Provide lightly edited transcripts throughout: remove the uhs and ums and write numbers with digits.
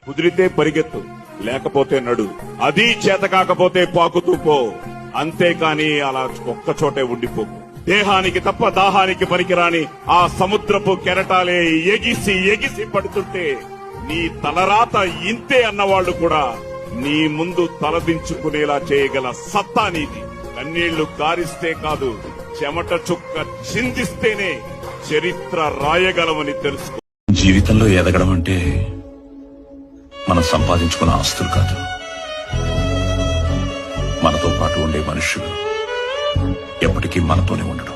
కుదిరితే పరిగెత్తు, లేకపోతే నడు. అది చేత కాకపోతే పాకుతూ పో. అంతేకాని అలా ఒక్కచోటే ఉండిపోకు. దేహానికి తప్ప దాహానికి పనికిరాని ఆ సముద్రపు కెరటాలే ఎగిసి ఎగిసి పడుతుంటే నీ తలరాత ఇంతే అన్నవాళ్లు కూడా నీ ముందు తలదించుకునేలా చేయగల సత్తా నీది. కన్నీళ్లు కారిస్తే కాదు, చెమట చుక్క చిందిస్తేనే చరిత్ర రాయగలమని తెలుసుకో. జీవితంలో ఎదగడం అంటే మనం సంపాదించుకున్న ఆస్తులు కాదు, మనతో పాటు ఉండే మనుషులు ఎప్పటికీ మనతోనే ఉండడం.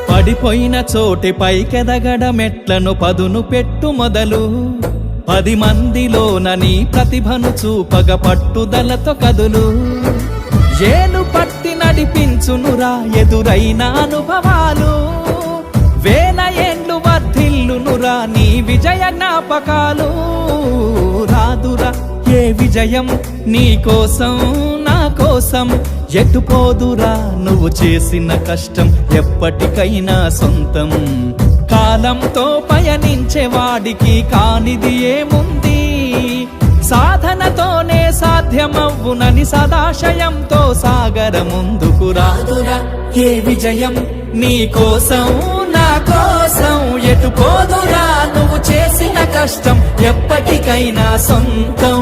పడిపోయిన చోటి పైకెదగడ మెట్లను పదును పెట్టు మొదలు. 10 మందిలోన నీ ప్రతిభను చూపగ పట్టుదలతో కదులు. ఏలు పట్టి నడిపించునురా ఎదురైన అనుభవాలు. 1000 ఏండ్లు వర్ధిల్లునురా నీ విజయ జ్ఞాపకాలు. రాదురా ఏ విజయం నీ కోసం నా కోసం. ఎటుపోదురా నువ్వు చేసిన కష్టం ఎప్పటికైనా సొంతం. కాలంతో పయనించే వాడికి కానిది ఏముంది. సాధనతోనే సాధ్యమవ్వునని సదాశయంతో సాగర ముందుకు. రాదురా ఏ విజయం నీ కోసం నా కోసం. ఎటుపోదురా నువ్వు చేసిన కష్టం ఎప్పటికైనా సొంతం.